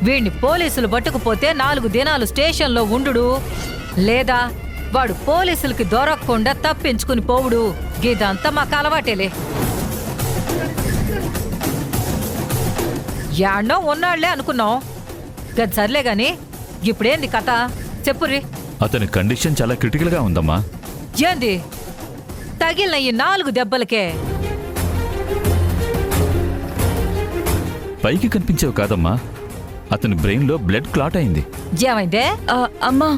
వీణ్ణి పోలీసులు పట్టుకుపోతే 4 దినాలు స్టేషన్లో ఉండు, లేదా వాడు పోలీసులకి దొరకకుండా తప్పించుకుని పోవుడు. ఇదంతా మాకు అలవాటేలే. యాడ్నో ఉన్నాళ్లే అనుకున్నాం. గది సర్లే గాని ఇప్పుడేంది కథ చెప్పుర్రి. అతని కండిషన్ చాలా క్రిటికల్గా ఉందమ్మా. ఏంది తగిలిన ఈ 4 దెబ్బలకే? పైకి కనిపించేవి కాదమ్మా, అతని బ్రెయిన్లో బ్లడ్ క్లాట్ అయింది. ఏమైందే? అమ్మా,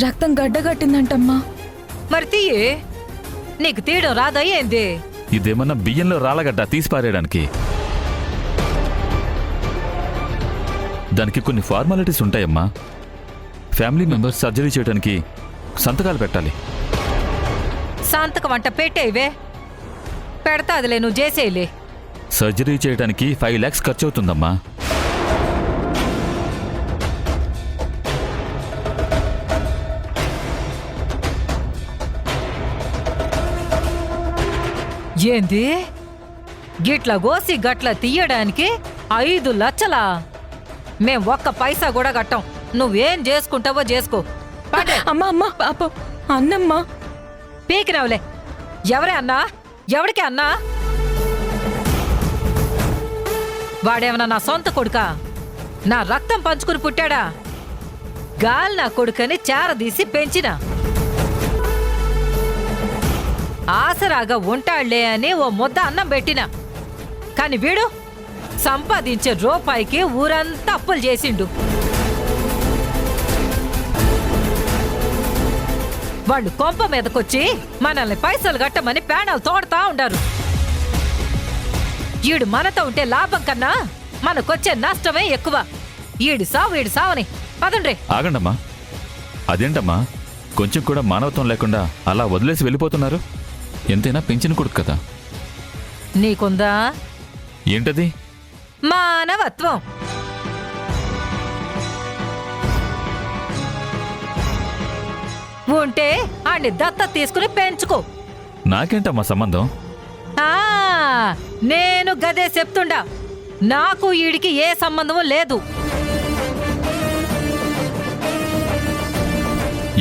రక్తం గడ్డగట్టిందంటమ్మా. మరి తీయి, నీకు తీయడం రాదా ఏంది? ఇదేమన్నా బియ్యంలో రాళ్ళగడ్డ తీసి పారేయడానికి? దానికి కొన్ని ఫార్మాలిటీస్ ఉంటాయమ్మా. ఫ్యామిలీ మెంబర్స్ సర్జరీ చేయడానికి సంతకాలు పెట్టాలి. సంతకం అంట పెట్టేవే, పెడతాదిలే, నువ్వు చేసేయలే. సర్జరీ చేయడానికి 5 lakhs ఖర్చు అవుతుందమ్మా. ఏంది గిట్ల గోసి గట్ల తీయడానికి 5 లక్షలా? మేం ఒక్క పైసా కూడా కట్టాం. నువ్వేం చేసుకుంటావో చేసుకో. అమ్మా అమ్మా పాప అన్నమ్మా. పీకిరావులే. ఎవరే అన్నా? ఎవడికి అన్నా? వాడేమన్నా నా సొంత కొడుకా? నా రక్తం పంచుకుని పుట్టాడా? గాలి నా కొడుకని చారదీసి పెంచిన. ఆసరాగా ఉంటాళ్లే అని ఓ ముద్ద అన్నం పెట్టిన. కాని వీడు సంపాదించే రూపాయికి ఊరంతా అప్పులు చేసిండు. వాళ్ళు కొంప మీదకొచ్చి మనల్ని పైసలు కట్టమని పేణాలు తోడుతా ఉండారు. ఈడు మనతో ఉంటే లాభం కన్నా మనకొచ్చే నష్టమే ఎక్కువ. ఈడు సావని పదండ్రి. ఆగండమ్మా, అదేంటమ్మా కొంచెం కూడా మానవత్వం లేకుండా అలా వదిలేసి వెళ్ళిపోతున్నారు? ఎంతైనా పెంచిన కొడుకు కదా. నీకుందా ఏంటది? మానవత్వం. ఉంటే ఆడిని దత్త తీసుకుని పెంచుకో. నాకేంటమ్మా సంబంధం? నేను గదే చెప్తుండా. నాకు ఈడికి ఏ సంబంధము లేదు.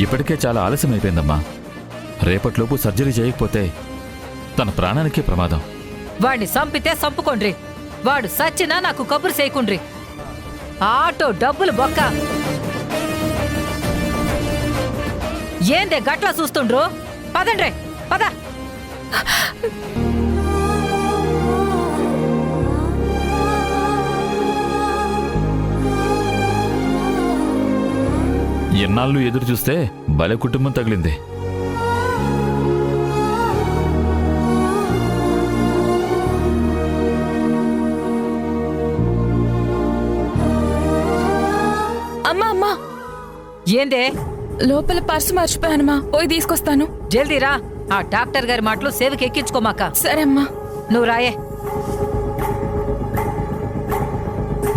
ఇప్పటికే చాలా ఆలస్యం అయిపోయిందమ్మా. రేపట్లోపు సర్జరీ చేయకపోతే తన ప్రాణానికే ప్రమాదం. వాడిని చంపితే చంపుకోండ్రి, వాడు సచ్చినా నాకు కబురు చేయకుండ్రి. ఆటో డబ్బులు బొక్క. ఏందే గట్లా చూస్తుండ్రు? పదండ్రే, పద. ఎన్నాళ్ళు ఎదురు చూస్తే భలే కుటుంబం తగిలింది. అమ్మా అమ్మా, ఏందే? లోపల పర్సు మర్చిపోయానమ్మా, పోయి తీసుకొస్తాను. జల్దీరా. ఆ డాక్టర్ గారి మాటలు సేవకి ఎక్కించుకోమాక. సరే అమ్మా. నువ్వు రాయే.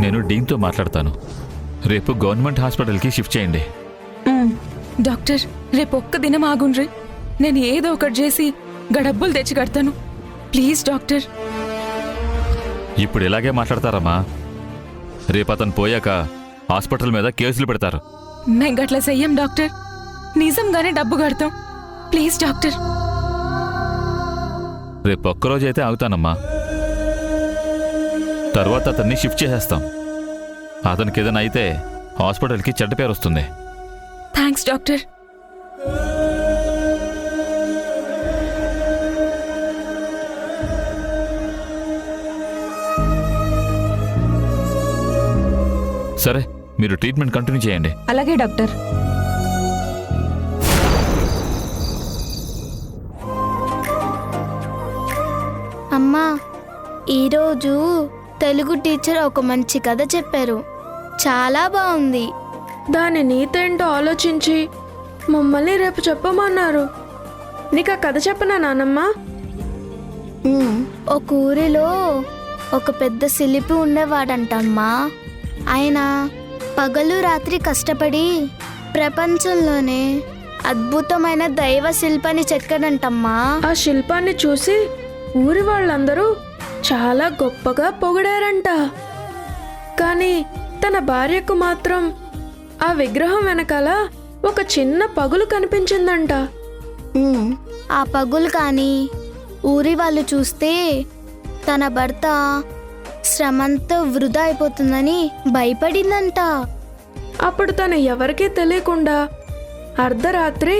నేను డీన్తో మాట్లాడతాను. రేపు గవర్నమెంట్ హాస్పిటల్కి షిఫ్ట్ చేయండి. డాక్టర్, రేపు ఒక్క దినం ఆగుండ్రి. నేను ఏదో ఒకటి చేసి డబ్బులు తెచ్చి కడతాను. Please doctor. ఇప్పుడు ఇలాగే మాట్లాడతారమ్మా. రేపు అతను పోయాక హాస్పిటల్ మీద కేసులు పెడతారు. మేం గట్ల చెయ్యం డాక్టర్. నిజంగానే డబ్బు కడతాం. Please doctor. రేపు ఒక్కరోజైతే ఆగుతానమ్మా. తర్వాత అతన్ని షిఫ్ట్ చేసేస్తాం. అతనికి ఏదైనా అయితే హాస్పిటల్కి చెడ్డ పేరు వస్తుంది. Thanks doctor. సరే, మీరు ట్రీట్మెంట్ కంటిన్యూ చేయండి. అలాగే డాక్టర్. అమ్మా, ఈరోజు తెలుగు టీచర్ ఒక మంచి కథ చెప్పారు. చాలా బాగుంది. దాని నీతేంటో ఆలోచించి మమ్మల్ని రేపు చెప్పమన్నారు. నీకు ఆ కథ చెప్పనా నానమ్మ? ఒక ఊరిలో ఒక పెద్ద శిల్పి ఉండేవాడంటమ్మా. ఆయన పగలు రాత్రి కష్టపడి ప్రపంచంలోనే అద్భుతమైన దైవ శిల్పాన్ని చెక్కాడంటమ్మా. ఆ శిల్పాన్ని చూసి ఊరి వాళ్ళందరూ చాలా గొప్పగా పొగిడారంట. కానీ తన భార్యకు మాత్రం ఆ విగ్రహం వెనకాల ఒక చిన్న పగులు కనిపించిందంట. ఆ పగులు కానీ ఊరి వాళ్ళు చూస్తే తన భర్త శ్రమంతా వృధా అయిపోతుందని భయపడిందంట. అప్పుడు తను ఎవరికీ తెలియకుండా అర్ధరాత్రి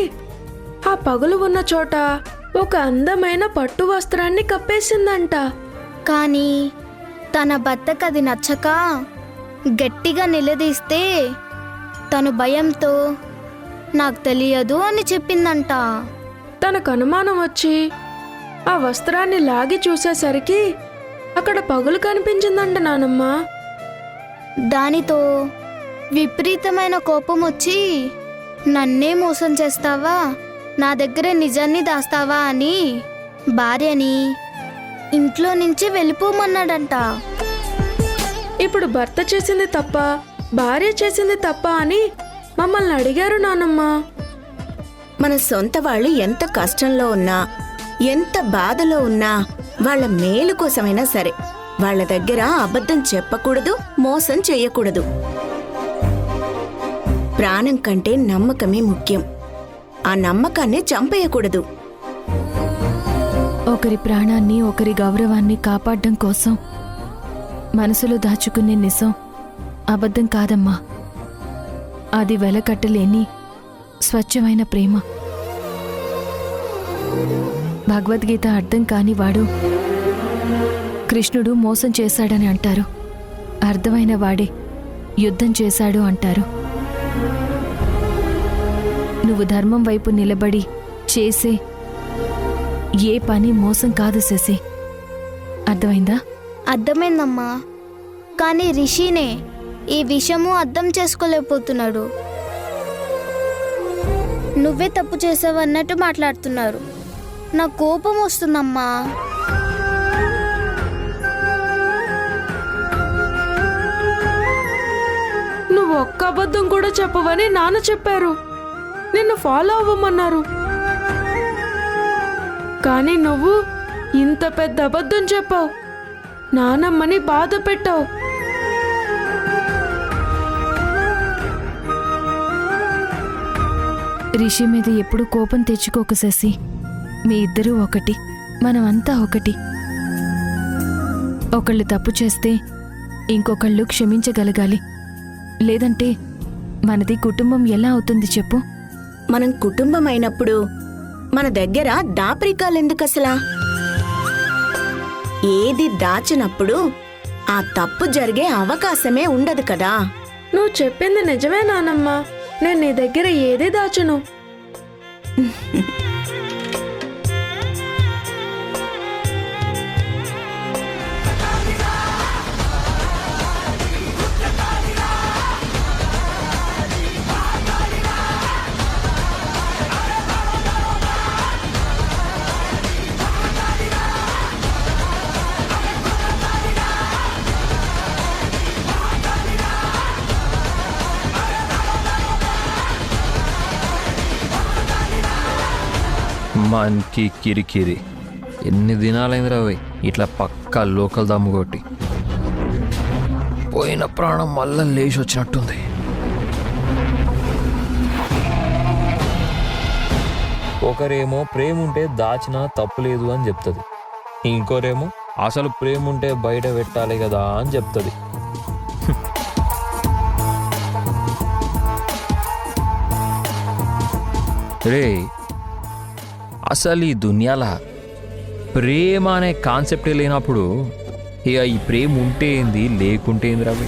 ఆ పగులు ఉన్న చోట ఒక అందమైన పట్టు వస్త్రాన్ని కప్పేసిందంట. కానీ తన భర్తకు అది నచ్చక గట్టిగా నిలదీస్తే తను భయంతో నాకు తెలియదు అని చెప్పిందంట. తనకు అనుమానం వచ్చి ఆ వస్త్రాన్ని లాగి చూసేసరికి అక్కడ పగులు కనిపించిందంట నానమ్మ. దానితో విపరీతమైన కోపం వచ్చి నన్నే మోసం చేస్తావా, నా దగ్గర నిజాన్ని దాస్తావా అని భార్యని ఇంట్లో నుంచి వెళ్ళిపోమన్నాడంట. ఇప్పుడు భర్త చేసింది తప్ప, భార్య చేసింది తప్ప అని మమ్మల్ని అడిగారు నానమ్మ. మన సొంత వాళ్ళు ఎంత కష్టంలో ఉన్నా, ఎంత బాధలో ఉన్నా వాళ్ళ మేలు కోసమైనా సరే వాళ్ళ దగ్గర అబద్ధం చెప్పకూడదు, మోసం చెయ్యకూడదు. ప్రాణం కంటే నమ్మకమే ముఖ్యం. ఆ నమ్మకాన్ని చంపేయకూడదు. ఒకరి ప్రాణాన్ని, ఒకరి గౌరవాన్ని కాపాడడం కోసం మనసులో దాచుకునే నిజం అబద్ధం కాదమ్మా. అది వెలకట్టలేని స్వచ్ఛమైన ప్రేమ. భగవద్గీత అర్థం కాని వాడు కృష్ణుడు మోసం చేశాడని అంటారు. అర్థమైన వాడే యుద్ధం చేశాడు అంటారు. నువ్వు ధర్మం వైపు నిలబడి చేసే ఏ పని మోసం కాదు శశి. అర్థమైందా? అర్థమైందమ్మా. కానీ రిషినే ఈ విషయము అర్థం చేసుకోలేకపోతున్నాడు. నువ్వే తప్పు చేసావన్నట్టు మాట్లాడుతున్నారు. నా కోపం వస్తుందమ్మా. నువ్వు ఒక్క అబద్ధం కూడా చెప్పవని నాన్న చెప్పారు. నిన్ను ఫాలో అవ్వమన్నారు. కానీ నువ్వు ఇంత పెద్ద అబద్ధం చెప్పావు. నానమ్మని బాధ పెట్టావు. రిషి మీద ఎప్పుడు కోపం తెచ్చుకోక శశి. మీ ఇద్దరూ ఒకటి, మనమంతా ఒకటి. ఒకళ్ళు తప్పు చేస్తే ఇంకొకళ్ళు క్షమించగలగాలి. లేదంటే మనది కుటుంబం ఎలా అవుతుంది చెప్పు? మనం కుటుంబం అయినప్పుడు మన దగ్గర దాపరికాలెందుకసలా? ఏది దాచినప్పుడు ఆ తప్పు జరిగే అవకాశమే ఉండదు కదా. నువ్వు చెప్పింది నిజమే నానమ్మ. నేను నీ దగ్గర ఏది దాచను. మనకి కిరికిరి ఎన్ని దినాలైందిరా పోయి ఇట్లా పక్కా లోకల్ దమ్ము కొట్టి. పోయిన ప్రాణం మళ్ళా లేచి వచ్చినట్టుంది. ఒకరేమో ప్రేమ ఉంటే దాచినా తప్పులేదు అని చెప్తుంది. ఇంకోరేమో అసలు ప్రేమ ఉంటే బయట పెట్టాలి కదా అని చెప్తుంది. రే, అసలు ఈ దునియాల ప్రేమ అనే కాన్సెప్టే లేనప్పుడు ఇక ఈ ప్రేమ ఉంటే ఏంది లేకుంటే ఏంది రవి?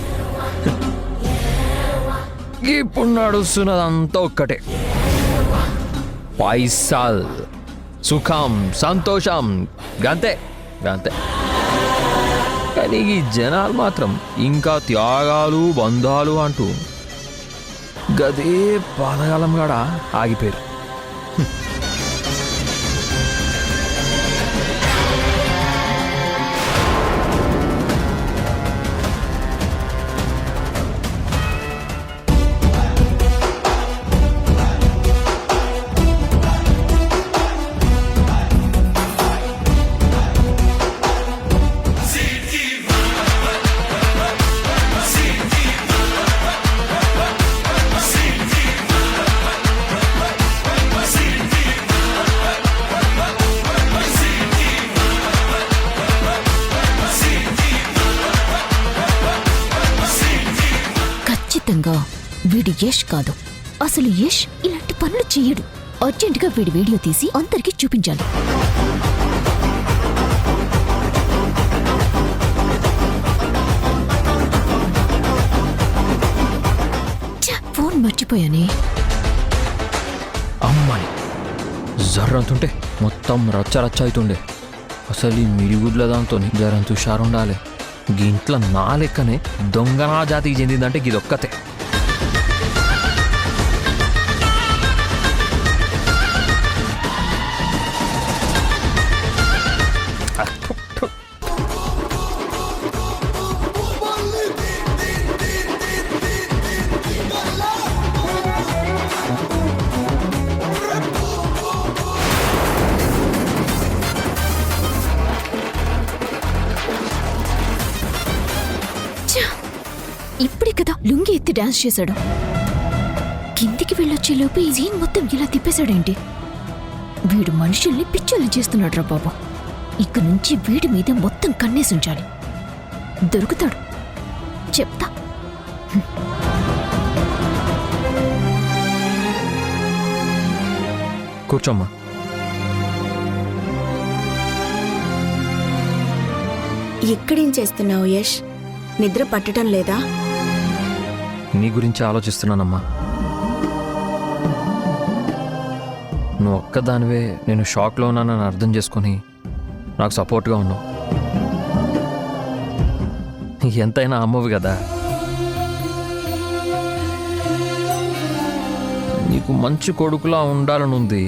ఇప్పుడు నడుస్తున్నదంతా ఒక్కటే, పైసల్, సుఖం, సంతోషం, గంతే గంతే. కానీ ఈ జనాలు మాత్రం ఇంకా త్యాగాలు, బంధాలు అంటూ గదే పాతకాలం కాడ ఆగిపోయారు. ఖచ్చితంగా వీడి యష్ కాదు. అసలు యష్ ఇలాంటి పనులు చెయ్యడు. అర్జెంటుగా వీడి వీడియో తీసి అందరికీ చూపించాలి. ఫోన్ మర్చిపోయానే. అమ్మాయి జర్రంతుంటే మొత్తం రచ్చ రచ్చ అవుతుండే. అసలు ఈ మిడిగుడ్ల దాంతో జరంత హుషారుండాలి. గింట్ల నా లెక్కనే దొంగనా జాతికి చెందిందంటే గిదొక్కతే. ఇప్పుడే కదా లుంగి ఎత్తి డాన్స్ చేశాడు. కిందికి వెళ్ళొచ్చేలోపు ఈ సీన్ మొత్తం ఇలా తిప్పేశాడేంటి? వీడు మనుషుల్ని పిచ్చోళ్ళు చేస్తున్నాడు రా బాబు. ఇక నుంచి వీడి మీద మొత్తం కన్నేసి ఉంచాలి. దొరుకుతాడు, చెప్తా. కూర్చోమ్మా. ఇక్కడేం చేస్తున్నావు యష్? నిద్ర పట్టడం లేదా? నీ గురించి ఆలోచిస్తున్నానమ్మా. నువ్వు ఒక్కదానివే నేను షాక్లో ఉన్నానని అర్థం చేసుకొని నాకు సపోర్ట్గా ఉన్నావు. ఎంతైనా అమ్మవి కదా. నీకు మంచి కొడుకులా ఉండాలనుంది,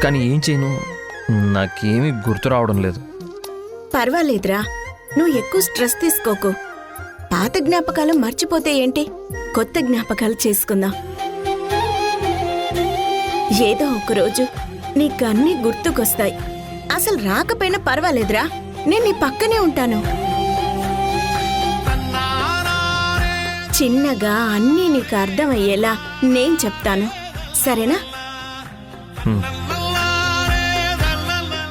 కానీ ఏం చేయను, నాకేమీ గుర్తు రావడం లేదు. పర్వాలేదురా, నువ్వు ఎక్కువ స్ట్రెస్ తీసుకోకు. పాత జ్ఞాపకాలు మర్చిపోతే ఏంటి, కొత్త జ్ఞాపకాలు చేసుకుందాం. ఏదో ఒకరోజు నీకు అన్నీ గుర్తుకొస్తాయి. అసలు రాకపోయినా పర్వాలేదురా, నేను నీ పక్కనే ఉంటాను. చిన్నగా అన్నీ నీకు అర్థమయ్యేలా నేను చెప్తాను, సరేనా?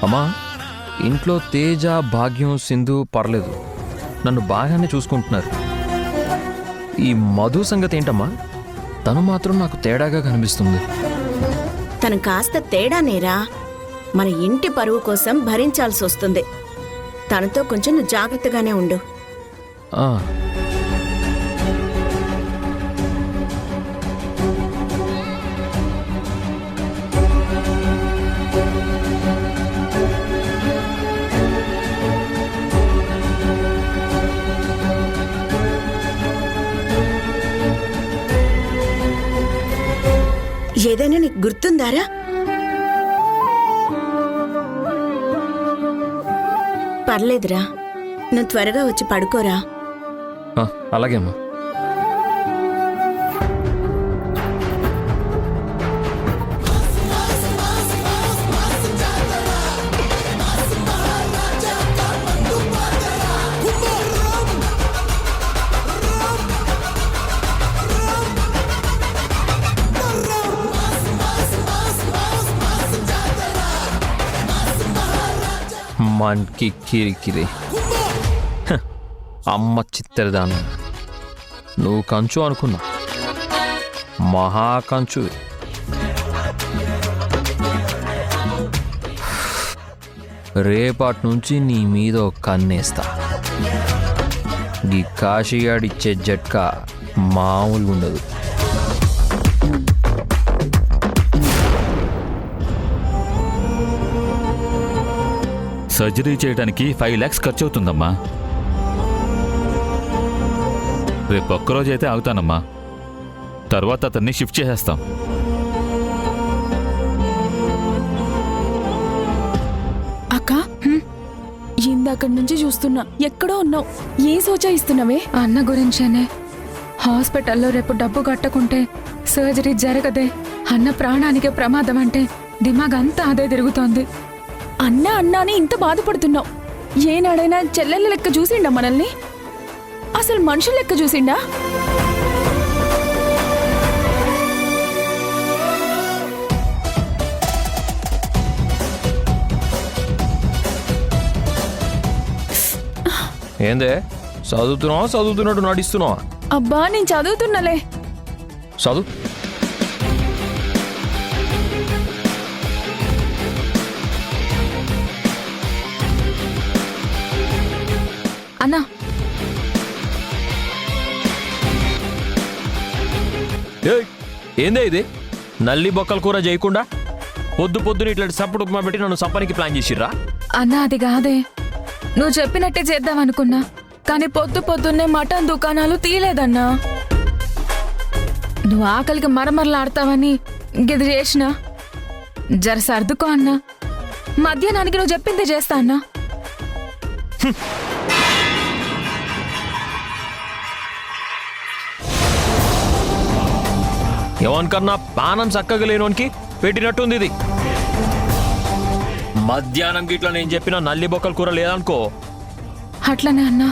అమ్మా, ఇంట్లో తేజ, భాగ్యం, సింధు పర్లేదు, నన్ను బాగానే చూసుకుంటున్నారు. ఈ మధు సంగతి ఏంటమ్మా? తను మాత్రం నాకు తేడాగా కనిపిస్తుంది. తను కాస్త తేడానేరా, మన ఇంటి పరువు కోసం భరించాల్సి వస్తుంది. తనతో కొంచెం నువ్వు జాగ్రత్తగానే ఉండు. ఆ, ఏదైనా నీకు గుర్తుందారా? పర్లేదురా, నువ్వు త్వరగా వచ్చి పడుకోరా. అలాగే అమ్మా. మన్కి కిరికిరి. అమ్మ చిత్తరదానం, నువ్వు కంచు అనుకున్నా, మహాకంచు. రేపటి నుంచి నీ మీద ఒక కన్నేస్తా. ఈ కాశీగాడిచ్చే జట్కా మామూలుగా ఉండదు. సర్జరీ చేయడానికి 5 lakhs ఖర్చు అవుతుందమ్మా. రేపు ఒక్కరోజు అయితే ఆగుతానమ్మా, తర్వాత అతన్ని షిఫ్ట్ చేసేస్తాం. అక్క, ఇందాకటి నుంచి చూస్తున్నా, ఎక్కడో ఉన్నావు. ఏ సూచన ఇస్తున్నావే? అన్న గురించేనే. హాస్పిటల్లో రేపు డబ్బు కట్టకుంటే సర్జరీ జరగదే, అన్న ప్రాణానికే ప్రమాదం అంటే దిమాగ్ అంతా అదే తిరుగుతోంది. అన్నా అని ఇంత బాధపడుతున్నావు. ఏనాడైనా చెల్లెళ్ళ లెక్క చూసిండా మనల్ని? అసలు మనుషుల లెక్క చూసిండా? ఏందే చదువుతున్నట్టు నడిస్తున్నావా? అబ్బా నేను చదువుతున్నలే. చదువు. అన్నా ఏయ్, ఏందే ఇది? నల్లి బొక్కల కూర చేయకుండా పొద్దున ఇట్లాంటి సప్పుడు ఉప్మా పెట్టి నన్ను సప్పనికి ప్లాన్ చేసిర్రా? అన్నా అది కాదే, నువ్వు చెప్పినట్టే చేద్దామనుకున్నా, కానీ పొద్దున్నే మటన్ దుకాణాలు తీయలేదన్నా. నువ్వు ఆకలికి మరమరలాడతావని గిది చేసిన. జర సర్దుకో అన్నా, మధ్యాహ్నానికి నువ్వు చెప్పిందే చేస్తా అన్నా. ఎవరికన్నా పానం చక్కగా లేనోనికి పెట్టినట్టుంది ఇది. మధ్యాహ్నం గిట్లా నేను చెప్పిన నల్లి బొక్కల కూర లేదనుకో. అట్లనే అన్నా.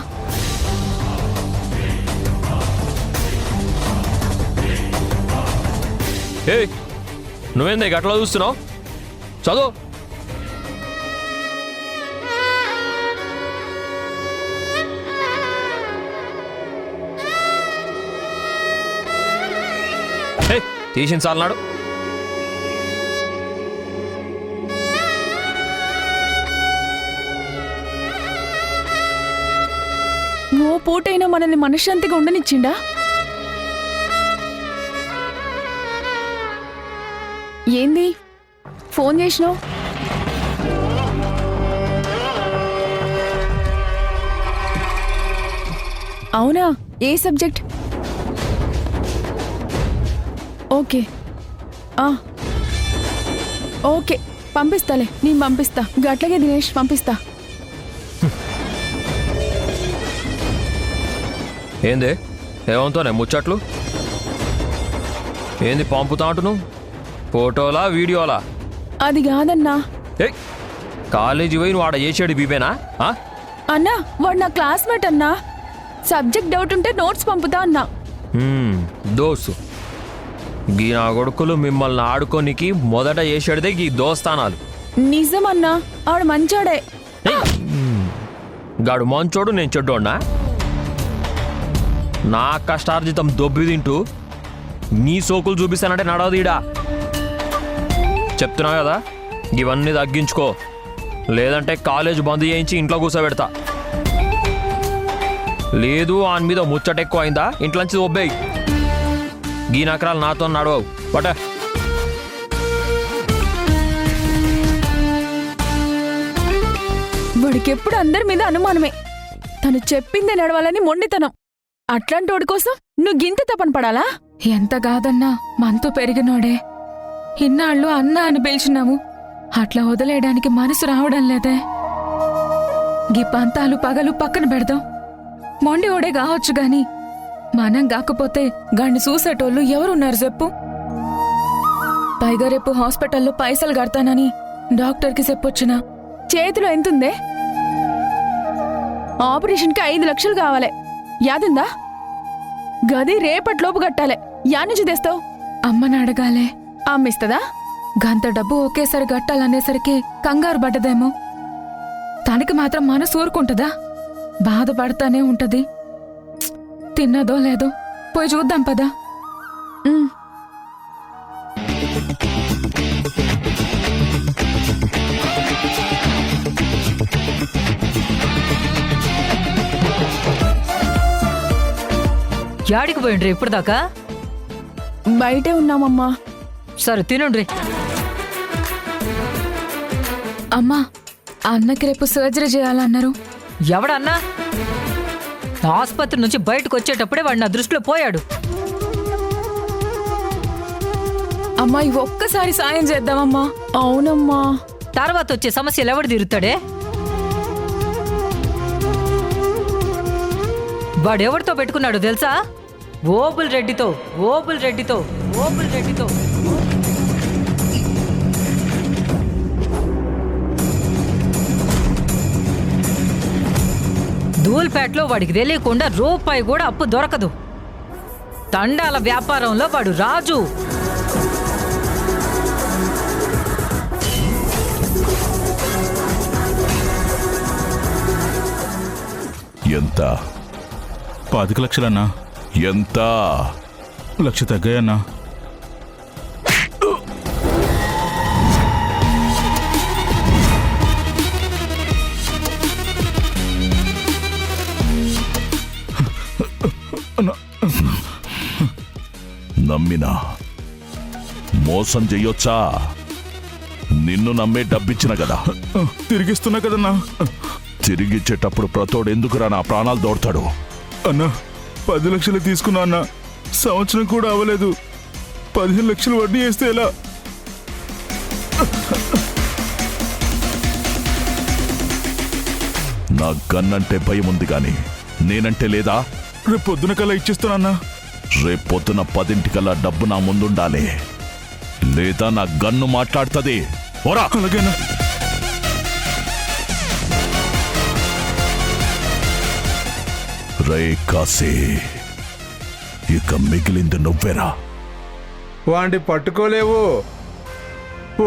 ఏ నువ్వేందే గట్లా చూస్తున్నావు? చదువు. తీసిన సార్నాడు. ఓ పూటైనా మనల్ని మనశ్శాంతిగా ఉండనిచ్చిండా? ఏంది ఫోన్ చేసినావు? అవునా, ఏ సబ్జెక్ట్? ఓకే ఓకే పంపిస్తాలే, నేను పంపిస్తా. గట్లాగే దినేష్ పంపిస్తా. ఏంది ఏమంతోనే ముచ్చట్లు? ఏంది పంపుతా అంటును? ఫోటోలా వీడియోలా? అది కాదన్నా. ఏ కాలేజీ పోయి నువ్వు ఆడ చేసాడు బీబేనా? అన్నా వాడు నా క్లాస్మేట్ అన్నా. సబ్జెక్ట్ డౌట్ ఉంటే నోట్స్ పంపుతా అన్నా. దోస్తు గీ నా కొడుకులు మిమ్మల్ని ఆడుకోనికి మొదట చేసాడితే గీ దోస్తానాలు. నిజమన్నా, ఆవిడ మంచోడే. గాడు మంచోడు, నేను చెడ్డోడ్నా? నా కష్టార్జితం దొబ్బి తింటూ నీ సోకులు చూపిస్తానంటే నడవదీడా. చెప్తున్నా కదా, ఇవన్నీ తగ్గించుకో, లేదంటే కాలేజ్ బంద్ చేయించి ఇంట్లో కూర్చోబెడతా. లేదు ఆయన మీద ముచ్చట ఎక్కువ అయిందా ఇంట్లోంచి ఒబ్బేయి. గీ నకరాలు నాతో నడవవు పట. వాడికెప్పుడు అందరి మీద అనుమానమే. తను చెప్పిందే నడవాలని మొండితనం. అట్లాంటి వాడి కోసం నువ్వు గింత తపన పడాలా? ఎంత కాదన్నా మనతో పెరిగినోడే. ఇన్నాళ్ళు అన్నా అని పిలిచినాము, అట్లా వదిలేయడానికి మనసు రావడం లేదే. గీ పంతాలు పగలు పక్కన పెడదాం. మొండి ఓడే కావచ్చు గాని మనం కాకపోతే గాన్ని చూసేటోళ్ళు ఎవరున్నారు చెప్పు? పైగా రేపు హాస్పిటల్లో పైసలు కడతానని డాక్టర్కి చెప్పొచ్చిన. చేతిలో ఎంతుందే? ఆపరేషన్కి 5 లక్షలు కావాలి. యాదుందా? గది రేపట్లోపు కట్టాలి. యానుంచి తెస్తావు? అమ్మని అడగాలే. అమ్మిస్తదా? గంత డబ్బు ఒకేసారి కట్టాలనేసరికి కంగారు పడ్డదేమో. తనకి మాత్రం మనసు ఊరుకుంటుందా? బాధపడతానే ఉంటది. తిన్నదో లేదో పోయి చూద్దాం పదా. యాడికి పోయిండ్రి ఇప్పుడు దాకా? బయటే ఉన్నామమ్మా. సరే తినుండ్రి. అమ్మా, అన్నకి రేపు సర్జరీ చేయాలన్నారు. ఎవడన్నా? ఆసుపత్రి నుంచి బయటకు వచ్చేటప్పుడే వాడు నా దృష్టిలో పోయాడు. అమ్మాయి ఒక్కసారి సాయం చేద్దామమ్మా. అవునమ్మా. తర్వాత వచ్చే సమస్యలు ఎవడు తీరుతాడే? వాడెవడితో పెట్టుకున్నాడు తెలుసా? ఓబుల్ రెడ్డితో. ధూల్పేటలో వాడికి తెలియకుండా రూపాయి కూడా అప్పు దొరకదు. తండాల వ్యాపారంలో వాడు రాజు. ఎంత 5 లక్షలన్నా. ఎంత? 1 లక్ష తగ్గాయన్నా. నమ్మినా మోసం చెయ్యొచ్చా? నిన్ను నమ్మే డబ్బిచ్చిన కదా, తిరిగిస్తున్నా కదన్నా. తిరిగిచ్చేటప్పుడు ప్రతోడు ఎందుకురా నా ప్రాణాలు దోడతాడు? అన్నా 10 లక్షలు తీసుకున్నా అన్నా. సంవత్సరం కూడా అవ్వలేదు. 15 లక్షలు వడ్డీ వేస్తే ఎలా? నా గన్నంటే భయం ఉంది గాని నేనంటే లేదా? రేపు పొద్దున కల్లా ఇచ్చేస్తానన్నా. రేపొద్దున 10 డబ్బు నా ముందుండాలి, లేదా నా గన్ను మాట్లాడుతుంది. ఓరా! అలాగేనా? రే కాశీ, ఇక మిగిలింది నువ్వేరా. వాడిని పట్టుకోలేవు.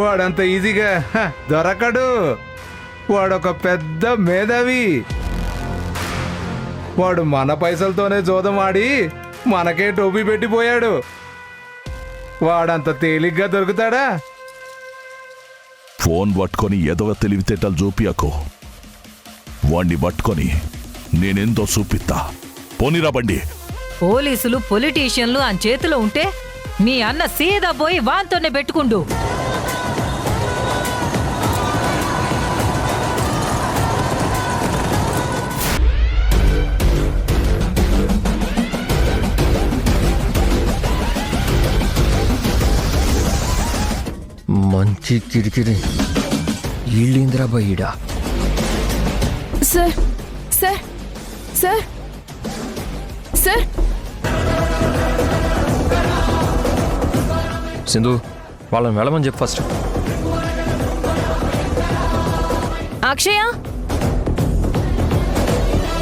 వాడంత ఈజీగా దొరకడు. వాడొక పెద్ద మేధావి. వాడు మన పైసలతోనే జోదం ఆడి మనకే టోపీ పెట్టిపోయాడు. వాడంత తేలిగ్గా దొరుకుతాడా? ఫోన్ పట్టుకొని ఎదవ తెలివితేటలు చూపియకు. వాణ్ణి పట్టుకొని నేనెందో చూపిస్తా. పోనీరా బండి. పోలీసులు పొలిటీషియన్లు ఆయన చేతిలో ఉంటే మీ అన్న సీదా పోయి వాంతోనే పెట్టుకుండు. మంచి కిరికిరి. ఈళ్ళేంద్రా బయ్యడా? Sir sir sir sir Sindhu, వాళ్ళని వెళ్ళమని చెప్పు ఫస్ట్. అక్షయ